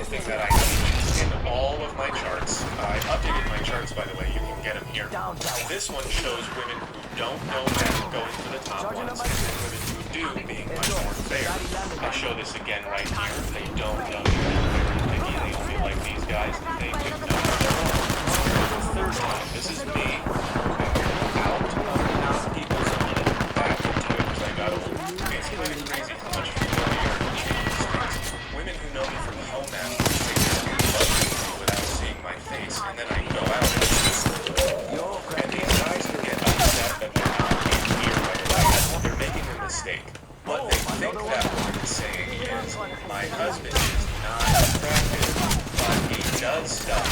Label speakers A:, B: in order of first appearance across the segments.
A: something that I teach in all of my charts. I updated my charts, by the way. You can get them here. This one shows women who don't know men going for the top ones, and then women who do being much more fair. I show this again right here. They don't know men very picky. They only like these guys, and they do know they're wrong. The third time, this is me out of people's money back into it because I got old. It's kind of crazy how much familiarity changes things. Women who know me from the home now take this without seeing my face, and then I go out and and these guys can get upset that they're not being here right away. They're making a mistake. What they think that woman is saying is, my husband is not attractive, but he does stuff,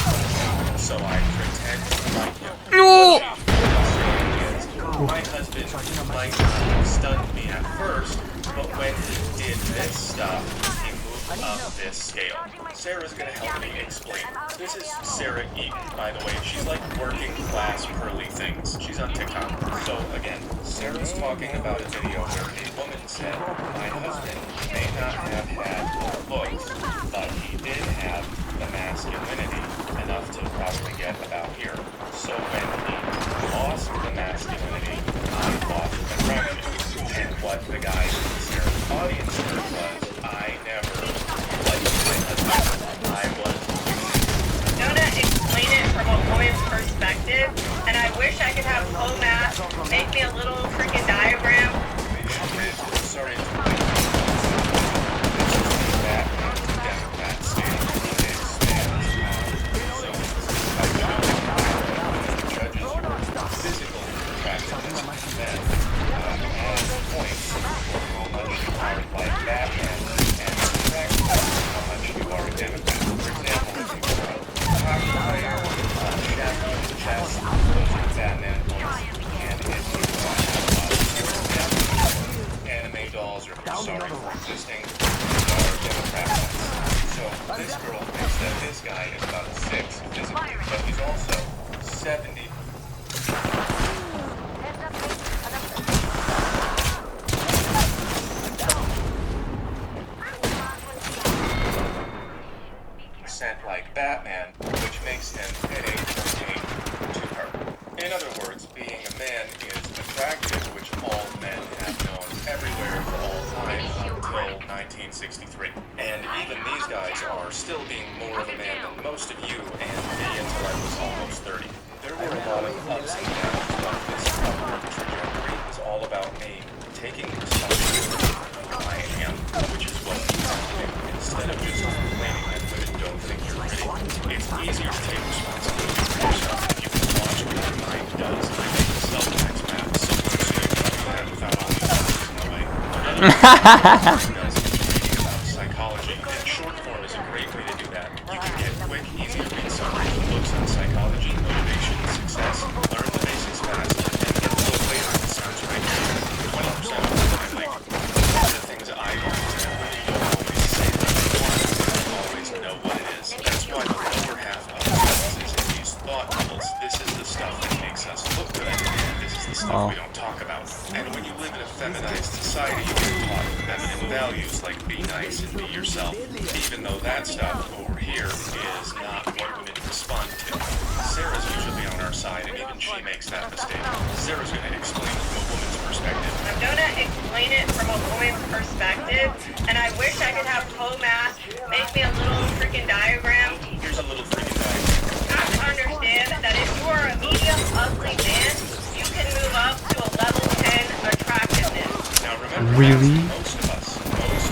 A: so I pretend to like him. What she's saying is, my husband might not have stunned me at first, but when he did this stuff, he moved up this scale. Sarah's gonna help me explain. This is Sarah Eaton, by the way. She's like working class pearly things. She's on TikTok. So again, Sarah's talking about a video where a woman said, my husband may not have had looks, but he did have the masculinity enough to probably get about here. So when he lost the masculinity, he lost attraction. And what the guy in Sarah's audience heard was, I never liked my husband. I was
B: Nona explain it from a woman's perspective, and I wish I could have Matt make me a little freaking diagram.
A: Sorry to that Democrat state stands so by showing judges your physical attractiveness to men as points for how much you are like Batman and subtract how much you are a Democrat. For example, if you were a hockey player, shaft on the chest, those are Batman points. And if you anime dolls or who's sorry for existing, are Democrat points. So this girl thinks that this guy is about 6 physically, but he's also 70. Like Batman, which makes him an A-13 to her. In other words, being a man is attractive, which all men have known everywhere for all time until 1963. And even these guys are still being more of a man than most of you and me until I was almost 30. There were a lot of ups and downs, but this upward trajectory is all about me taking responsibility for who I am, which is what you have to do. Instead of just complaining that women don't think you're pretty, it's easier to take responsibility for yourself if you can watch what your mind does and make a self-tax map similar to that without all these others in the way. Another thing does is reading about psychology, and short form is a great way to do that. You can get quick, easy to read summaries of books on psychology, motivation, success, learn the basics fast, and get a little later. It sounds right here. 20% of the time, like, one of the things I learned is that women don't always say what they want, they don't always know what it is. That's why the lower half of the sentences in these thought bubbles, this is the stuff that makes us look good, and this is the stuff we don't talk about. And when you live in a feminized society, you get taught feminine values like be nice and be yourself, even though that stuff over here is not what women respond to. Sarah's usually on our side, and even she makes that mistake. Sarah's going to explain from a woman's perspective.
B: I'm gonna explain it from a woman's perspective, and I wish I could have Matt make me a little freaking diagram.
A: Here's a little freaking diagram.
B: You have to understand that if you are a medium ugly man, you can move up to a level 10 attractiveness.
A: Now remember,
C: really?
A: Most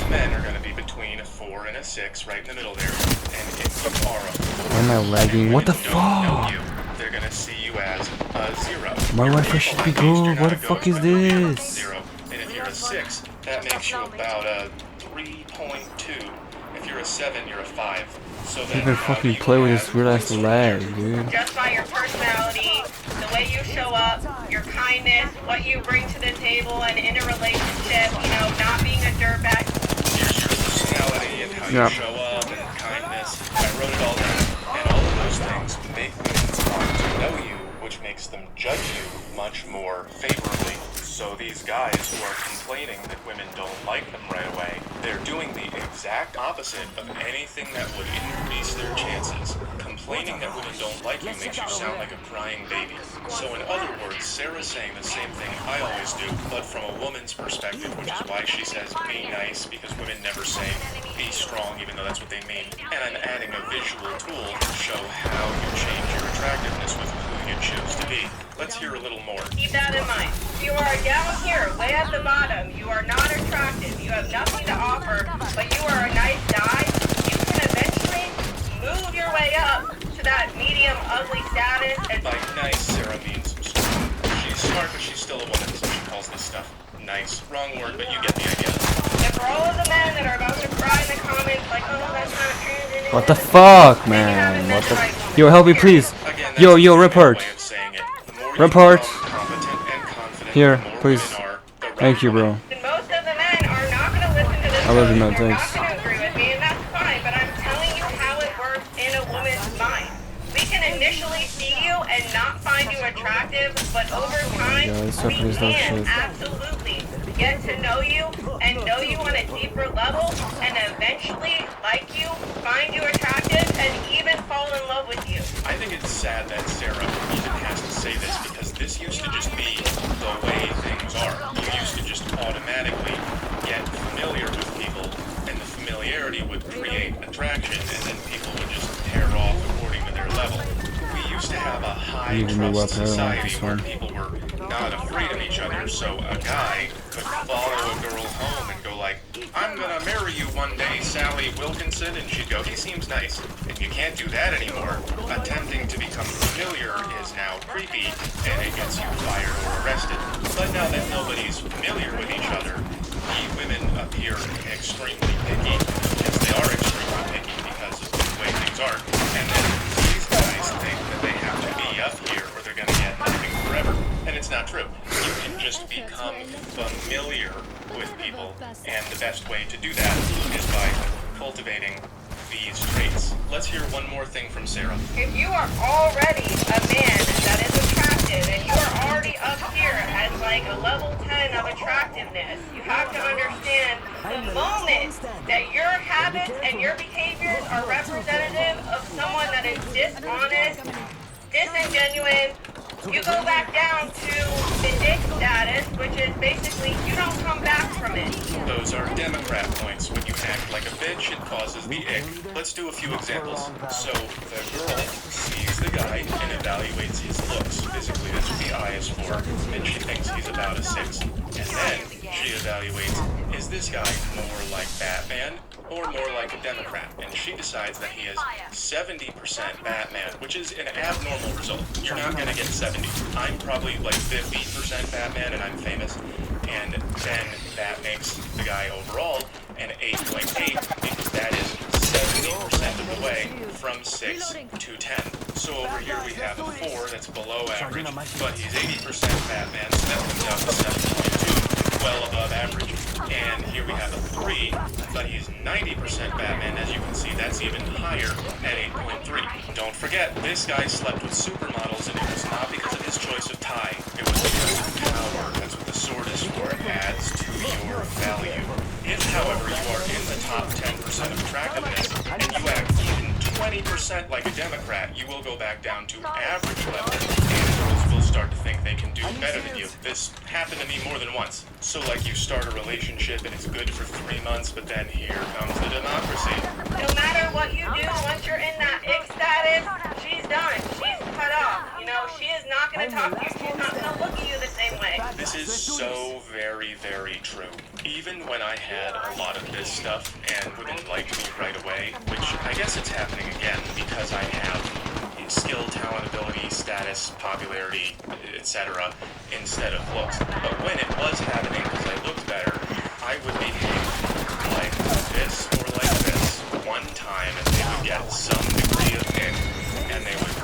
A: men are going to be between a 4 and a 6, right in the middle there. And if you are a 4,
C: Why am I lagging? What the
A: know
C: fuck?
A: you, they're going to see you as a 0.
C: My Wi-Fi should be good. What the fuck is this?
A: 0. And if you're a 6, that makes you about a 3.2. If you're a 7, you're a 5. So then
C: Even fucking play with this weird ass lag, dude.
B: Just by your personality, the way you show up, your kindness, what you bring to the table and in a relationship, you know, not being a dirtbag.
A: Here's your personality and how you show up and kindness. I wrote it all down. And all of those things make women want to know you, which makes them judge you much more favorably. So these guys who are complaining that women don't like them right away, they're doing the exact opposite of anything that would increase their chances. Complaining that women don't like you makes you sound like a crying baby. So in other words, Sarah's saying the same thing I always do, but from a woman's perspective, which is why she says be nice, because women never say be strong, even though that's what they mean. And I'm adding a visual tool to show how you change your attractiveness with who you choose to be. Let's hear a little more.
B: Keep that in mind. You are down here, way at the bottom. You are not attractive. You have nothing to offer, but you are a nice guy. You can eventually move your way up to that medium ugly status. And
A: By nice, Sarah means strong. She's smart, but she's still a woman, so she calls this stuff nice. Wrong word, but you get the idea.
B: and for all of the men that are about to cry in the comments, like, oh, that's not true.
C: What the fuck, man? What the? Yo, help me, please.
A: Again,
C: Yo,
A: that's a
C: report.
A: way of saying it. The more you
C: Report.
A: become competent and confident,
C: Here,
A: the more
C: please.
A: women are the right
C: Thank you,
A: woman.
C: bro.
B: And most of the men are not going to listen to this.
C: I love you, man.
B: They're
C: Thanks.
B: not going to agree with me, and that's fine, but I'm telling you how it works in a woman's mind. We can initially see you and not find you attractive, but over time,
C: Yeah, it's
B: we
C: definitely that
B: can
C: shit.
B: absolutely get to know you and know you on a deeper level, and eventually like you, find you attractive, and even fall in love with you.
A: I think it's sad that Sarah even has to say this because this used to just be the way things are. You used to just automatically get familiar with people, and the familiarity would create attraction, and then people would just pair off according to their level. We used to have a high
C: Need a new
A: trust
C: weapon. I don't like
A: society
C: this
A: where
C: one.
A: people were not afraid of each other, so a guy could follow a girl home and go like, I'm gonna marry you one day, Sally Wilkinson, and she'd go, he seems nice. And you can't do that anymore. Attempting to become familiar is now creepy, and it gets you fired or arrested. But now that nobody's familiar with each other, we women appear extremely picky, because they are extremely picky because of the way things are. And then these guys think that they have to be up here or they're gonna get nothing forever. And it's not true. You can just become familiar with people, and the best way to do that is by cultivating these traits. Let's hear one more thing from Sarah.
B: If you are already a man that is attractive and you are already up here at like a level 10 of attractiveness, you have to understand the moment that your habits and your behaviors are representative of someone that is dishonest, disingenuous, you go back down to the ick status, which is basically you don't come back from it.
A: Those are Democrat points. When you act like a bitch, it causes the ick. Let's do a few examples. So, the girl sees the guy and evaluates his looks. Physically, that's what the eye is for. And she thinks he's about a 6. And then, she evaluates, is this guy more like Batman or more like a Democrat? And she decides that he is 70% Batman, which is an abnormal result. You're not going to get 70. I'm probably like 50% Batman and I'm famous. And then that makes the guy overall an 8.8 because that is 70% of the way from 6 to 10. So over here we have a 4 that's below average, but he's 80% Batman, so that comes out to 7.2, well above average. And here we have a 3, but he's 90% Batman. As you can see, that's even higher at 8.3. Don't forget, this guy slept with supermodels, and it was not because of his choice of tie. It was because of power. That's what the sword is for. It adds to your value. If, however, you are in the top 10% of attractiveness, and you act even 20% like a Democrat, you will go back down to average level, and girls will start to think they can do better than you. This happened to me more than once. So, like, you start a relationship, and it's good for 3 months, but then here comes the democracy.
B: No matter what you do, once you're in that ick status, she's done. She's cut off. You know, she is not going to talk to you. She's not going to look at you the same way.
A: This is so very, very true. Even when I had a lot of this stuff and women liked me right away, which I guess it's happening again because I have skill, talent, ability, status, popularity, etc. instead of looks. But when it was happening because I looked better, I would behave like this or like this one time and they would get some degree of ick and they would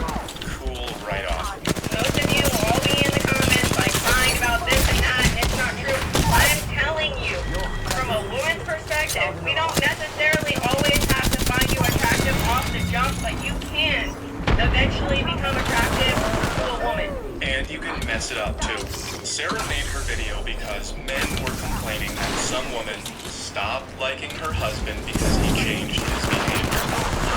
A: cool right off.
B: Most of you will all be in the comments like crying about this and that, and it's not true. I'm telling you, from a woman's perspective, we don't necessarily always have to find you attractive off the jump, but you can eventually become attractive to a woman.
A: And you can mess it up too. Sarah made her video because men were complaining that some woman stopped liking her husband because he changed his behavior.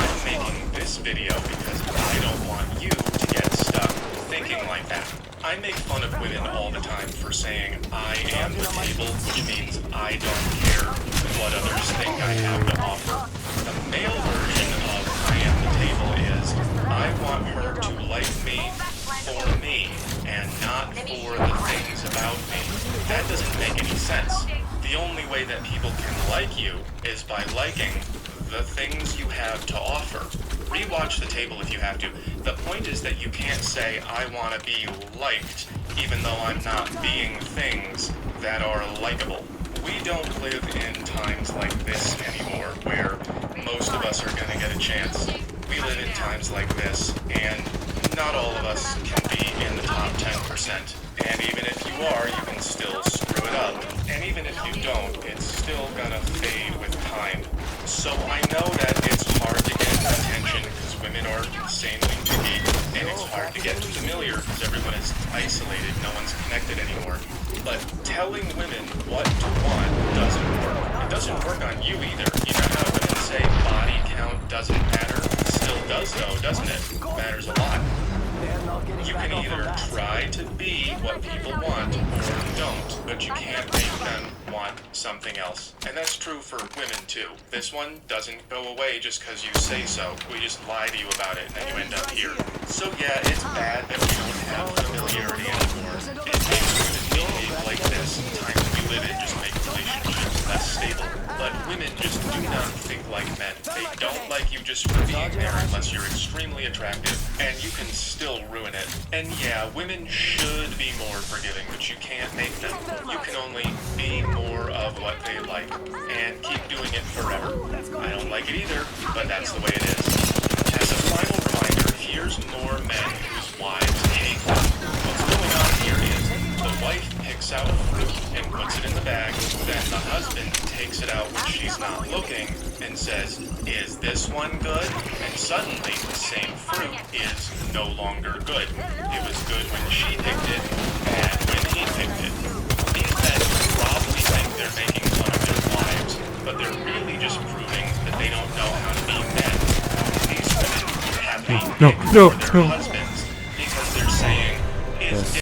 A: I'm making this video because I don't want you to get stuck thinking like that. I make fun of women all the time for saying I am the table, which means I don't care what others think I have to offer. The male version of I am the table is I want her to like me for me and not for the things about me. That doesn't make any sense. The only way that people can like you is by liking the things you have to offer. Rewatch the table if you have to. The point is that you can't say, I want to be liked, even though I'm not being things that are likable. We don't live in times like this anymore, where most of us are going to get a chance. We live in times like this, and not all of us can be in the top 10%. And even if you are, you can still screw it up. And even if you don't, it's still gonna fade with time. So I know that it's hard to get attention because women are insanely picky, and it's hard to get familiar because everyone is isolated, no one's connected anymore. But telling women what to want doesn't work. It doesn't work on you either. You know how women say body count doesn't matter? It still does though, doesn't it? It matters a lot. You can either try to be what people want or don't, but you can't make them want something else. And that's true for women too. This one doesn't go away just because you say so. We just lie to you about it and then you end up here. So yeah, it's bad that we don't have familiarity anymore. It makes women behave like this. Times we live in just make relationships less stable. But women just do not think like men. They don't like you just for being there unless you're extremely attractive, and you can still ruin it. And yeah, women should be more forgiving, but you can't make them. You can only be more of what they like, and keep doing it forever. I don't like it either, but that's the way it is. As a final reminder, here's more men whose wives hate them. What's going on here is the wife picks out fruit and puts it in the bag, then the husband takes it out when she's not looking and says, is this one good? And suddenly the same fruit is no longer good. It was good when she picked it, and when he picked it. These men probably think they're making fun of their wives, but they're really just proving that they don't know how to be men. These women have been picked for their husbands.